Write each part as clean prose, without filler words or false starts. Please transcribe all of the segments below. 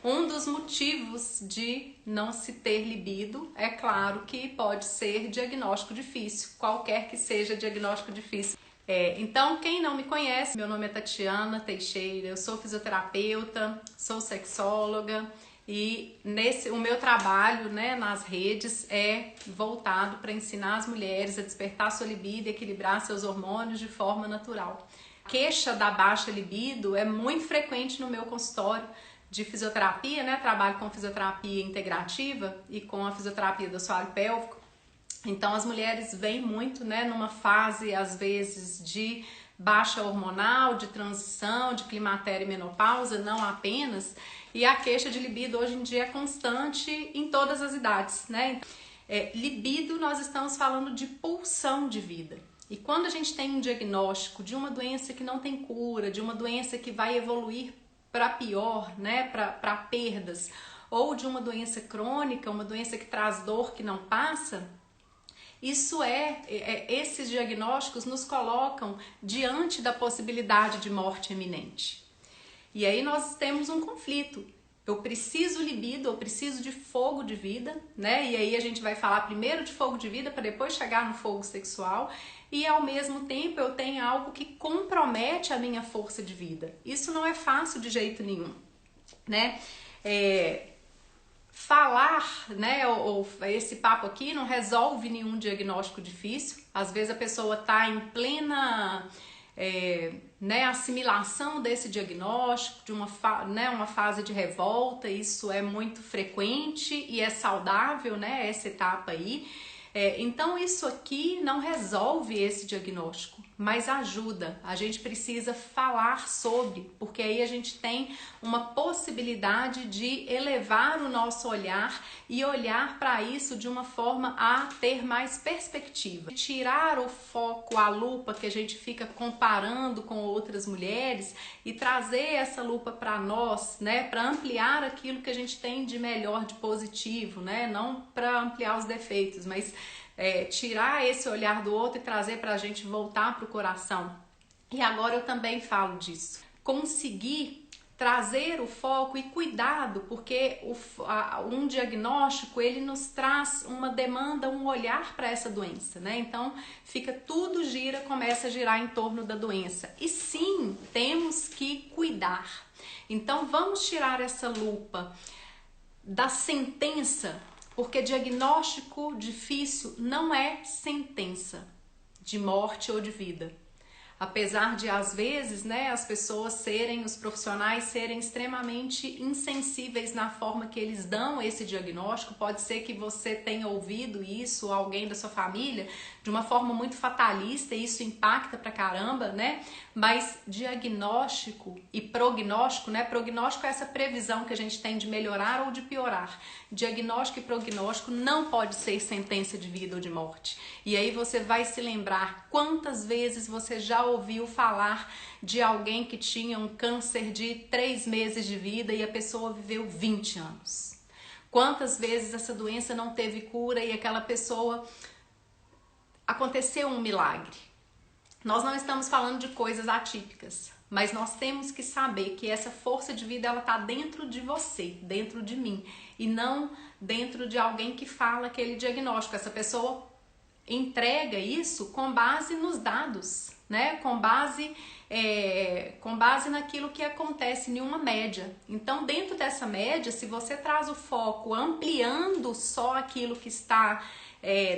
Um dos motivos de não se ter libido, é claro que pode ser diagnóstico difícil, qualquer que seja diagnóstico difícil. Então, quem não me conhece, meu nome é Tatiana Teixeira, eu sou fisioterapeuta, sou sexóloga e o meu trabalho, né, nas redes é voltado para ensinar as mulheres a despertar sua libido e equilibrar seus hormônios de forma natural. A queixa da baixa libido é muito frequente no meu consultório de fisioterapia, né? Trabalho com fisioterapia integrativa e com a fisioterapia do assoalho pélvico. Então as mulheres vêm muito, né, numa fase às vezes de baixa hormonal, de transição, de climatério e menopausa, não apenas, e a queixa de libido hoje em dia é constante em todas as idades, né? Libido, nós estamos falando de pulsão de vida. E quando a gente tem um diagnóstico de uma doença que não tem cura, de uma doença que vai evoluir para pior, né, para perdas, ou de uma doença crônica, uma doença que traz dor que não passa, esses diagnósticos nos colocam diante da possibilidade de morte iminente. E aí nós temos um conflito. Eu preciso libido, eu preciso de fogo de vida, né? E aí a gente vai falar primeiro de fogo de vida para depois chegar no fogo sexual. E ao mesmo tempo eu tenho algo que compromete a minha força de vida. Isso não é fácil de jeito nenhum, né? Falar, né, ou esse papo aqui não resolve nenhum diagnóstico difícil. Às vezes a pessoa está em plena né, assimilação desse diagnóstico, de uma fase de revolta. Isso é muito frequente e é saudável, né, essa etapa aí. Então isso aqui não resolve esse diagnóstico, mas ajuda. A gente precisa falar sobre, porque aí a gente tem uma possibilidade de elevar o nosso olhar e olhar para isso de uma forma a ter mais perspectiva. Tirar o foco, a lupa que a gente fica comparando com outras mulheres e trazer essa lupa para nós, né, para ampliar aquilo que a gente tem de melhor, de positivo, né, não para ampliar os defeitos, mas tirar esse olhar do outro e trazer para a gente voltar para o coração. E agora eu também falo disso. Conseguir trazer o foco e cuidado, porque um diagnóstico ele nos traz uma demanda, um olhar para essa doença, né? Então começa a girar em torno da doença. E sim, temos que cuidar. Então vamos tirar essa lupa da sentença, porque diagnóstico difícil não é sentença de morte ou de vida. Apesar de, às vezes, né, as pessoas os profissionais serem extremamente insensíveis na forma que eles dão esse diagnóstico, pode ser que você tenha ouvido isso, alguém da sua família, de uma forma muito fatalista, e isso impacta pra caramba, né? Mas diagnóstico e prognóstico, né? Prognóstico é essa previsão que a gente tem de melhorar ou de piorar. Diagnóstico e prognóstico não pode ser sentença de vida ou de morte. E aí você vai se lembrar quantas vezes você já ouviu falar de alguém que tinha um câncer de 3 meses de vida e a pessoa viveu 20 anos. Quantas vezes essa doença não teve cura e aquela pessoa aconteceu um milagre. Nós não estamos falando de coisas atípicas, mas nós temos que saber que essa força de vida ela está dentro de você, dentro de mim, e não dentro de alguém que fala aquele diagnóstico. Essa pessoa entrega isso com base nos dados, né? Com base naquilo que acontece em uma média. Então, dentro dessa média, se você traz o foco ampliando só aquilo que está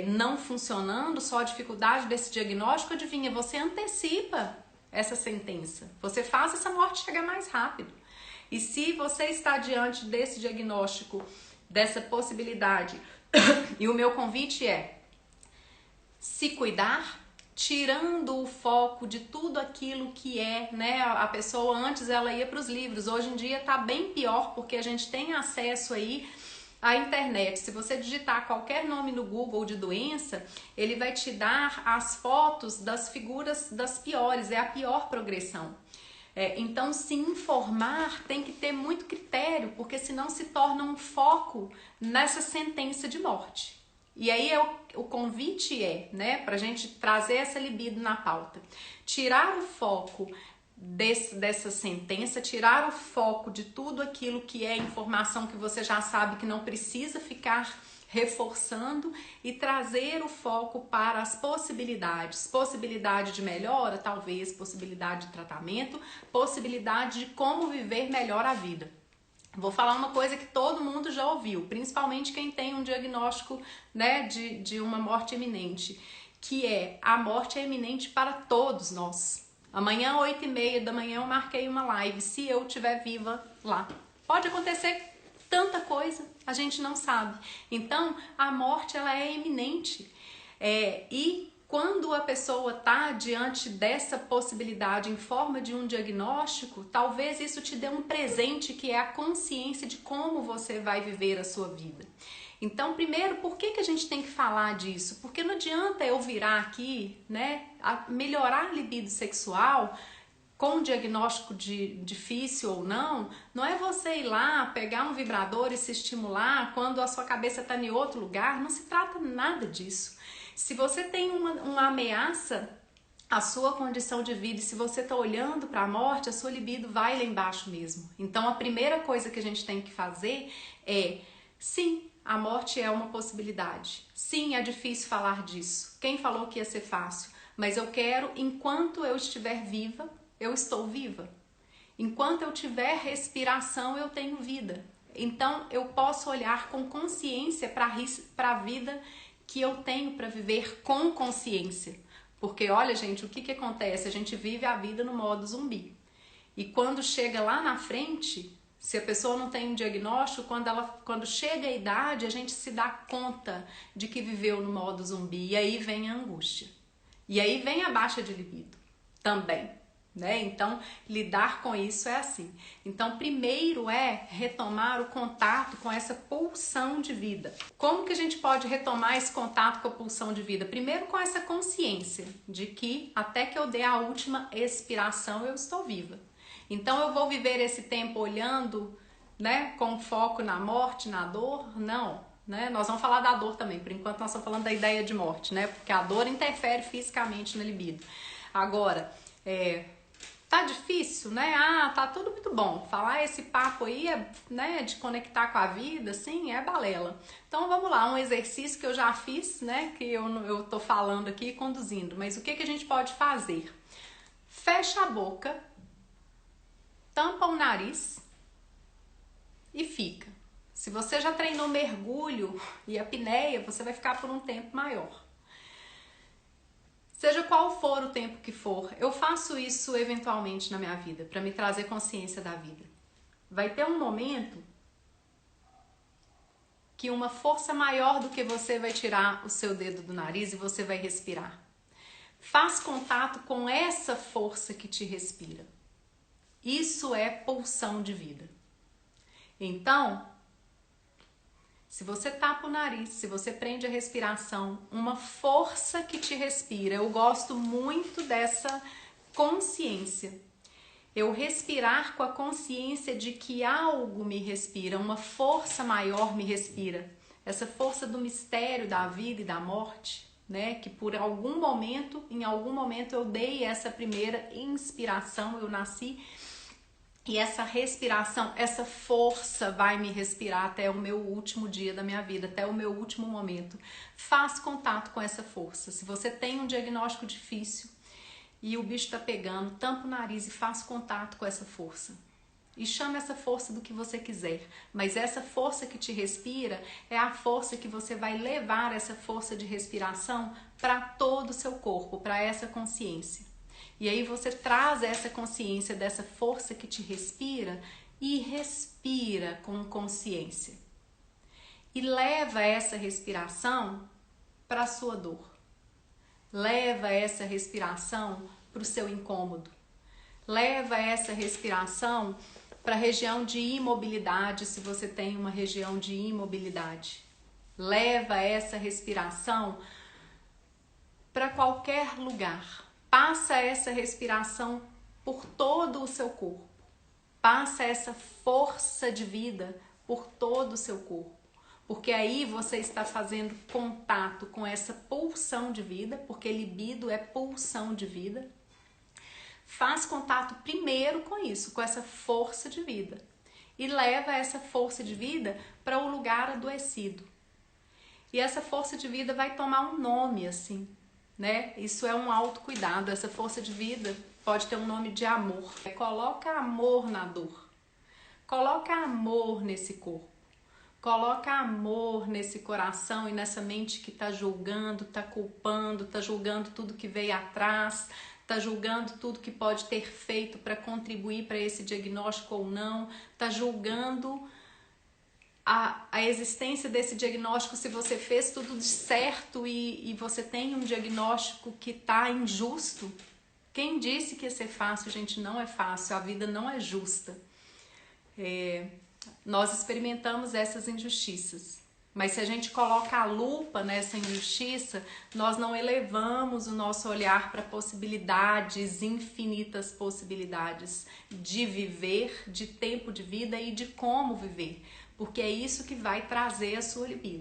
não funcionando, só a dificuldade desse diagnóstico, adivinha, você antecipa essa sentença. Você faz essa morte chegar mais rápido. E se você está diante desse diagnóstico, dessa possibilidade, e o meu convite é se cuidar, tirando o foco de tudo aquilo que né? A pessoa antes ela ia para os livros, hoje em dia tá bem pior porque a gente tem acesso aí à internet. Se você digitar qualquer nome no Google de doença, ele vai te dar as fotos das figuras das piores, é a pior progressão. Então se informar tem que ter muito critério, porque senão se torna um foco nessa sentença de morte. E aí o convite né, pra gente trazer essa libido na pauta. Tirar o foco dessa sentença, tirar o foco de tudo aquilo que é informação que você já sabe que não precisa ficar reforçando e trazer o foco para as possibilidades. Possibilidade de melhora, talvez, possibilidade de tratamento, possibilidade de como viver melhor a vida. Vou falar uma coisa que todo mundo já ouviu, principalmente quem tem um diagnóstico, né, de uma morte iminente, que é: a morte é iminente para todos nós. Amanhã, 8h30 da manhã, eu marquei uma live, se eu estiver viva lá. Pode acontecer tanta coisa, a gente não sabe. Então, a morte, ela é iminente. E quando a pessoa está diante dessa possibilidade em forma de um diagnóstico, talvez isso te dê um presente, que é a consciência de como você vai viver a sua vida. Então, primeiro, por que a gente tem que falar disso? Porque não adianta eu virar aqui, né, a melhorar a libido sexual com um diagnóstico difícil ou não. Não é você ir lá, pegar um vibrador e se estimular quando a sua cabeça está em outro lugar. Não se trata nada disso. Se você tem uma ameaça à sua condição de vida, e se você está olhando para a morte, a sua libido vai lá embaixo mesmo. Então, a primeira coisa que a gente tem que fazer é: sim, a morte é uma possibilidade. Sim, é difícil falar disso. Quem falou que ia ser fácil? Mas eu quero, enquanto eu estiver viva, eu estou viva. Enquanto eu tiver respiração, eu tenho vida. Então, eu posso olhar com consciência para a vida que eu tenho para viver com consciência. Porque, olha, gente, o que acontece? A gente vive a vida no modo zumbi. E quando chega lá na frente, se a pessoa não tem um diagnóstico, quando chega a idade, a gente se dá conta de que viveu no modo zumbi. E aí vem a angústia. E aí vem a baixa de libido também, né? Então, lidar com isso é assim. Então, primeiro é retomar o contato com essa pulsão de vida. Como que a gente pode retomar esse contato com a pulsão de vida? Primeiro, com essa consciência de que até que eu dê a última expiração, eu estou viva. Então, eu vou viver esse tempo olhando, né, com foco na morte, na dor? Não, né? Nós vamos falar da dor também. Por enquanto, nós estamos falando da ideia de morte, né? Porque a dor interfere fisicamente na libido. Agora, tá difícil, né? Tá tudo muito bom. Falar esse papo aí, né, de conectar com a vida, sim, é balela. Então, vamos lá, um exercício que eu já fiz, né, que eu tô falando aqui e conduzindo. Mas o que a gente pode fazer? Fecha a boca, tampa o nariz e fica. Se você já treinou mergulho e apneia, você vai ficar por um tempo maior. Seja qual for o tempo que for, eu faço isso eventualmente na minha vida, para me trazer consciência da vida. Vai ter um momento que uma força maior do que você vai tirar o seu dedo do nariz e você vai respirar. Faz contato com essa força que te respira. Isso é pulsão de vida. Então, se você tapa o nariz, se você prende a respiração, uma força que te respira. Eu gosto muito dessa consciência. Eu respirar com a consciência de que algo me respira, uma força maior me respira. Essa força do mistério da vida e da morte, né? Que por algum momento, em algum momento eu dei essa primeira inspiração, eu nasci. E essa respiração, essa força vai me respirar até o meu último dia da minha vida, até o meu último momento. Faz contato com essa força. Se você tem um diagnóstico difícil e o bicho tá pegando, tampa o nariz e faz contato com essa força. E chama essa força do que você quiser. Mas essa força que te respira é a força que você vai levar essa força de respiração para todo o seu corpo, para essa consciência. E aí você traz essa consciência dessa força que te respira e respira com consciência. E leva essa respiração para a sua dor. Leva essa respiração para o seu incômodo. Leva essa respiração para a região de imobilidade, se você tem uma região de imobilidade. Leva essa respiração para qualquer lugar. Passa essa respiração por todo o seu corpo. Passa essa força de vida por todo o seu corpo. Porque aí você está fazendo contato com essa pulsão de vida, porque libido é pulsão de vida. faz contato primeiro com isso, com essa força de vida. E leva essa força de vida para o lugar adoecido. E essa força de vida vai tomar um nome, assim, né? Isso é um autocuidado. Essa força de vida pode ter um nome de amor. Coloca amor na dor. Coloca amor nesse corpo. Coloca amor nesse coração e nessa mente que está julgando, está culpando, está julgando tudo que veio atrás, está julgando tudo que pode ter feito para contribuir para esse diagnóstico ou não, está julgando a existência desse diagnóstico, se você fez tudo de certo e você tem um diagnóstico que está injusto. Quem disse que ia ser fácil, gente? Não é fácil, a vida não é justa. Nós experimentamos essas injustiças, mas se a gente coloca a lupa nessa injustiça, nós não elevamos o nosso olhar para possibilidades, infinitas possibilidades de viver, de tempo de vida e de como viver, porque é isso que vai trazer a sua libido.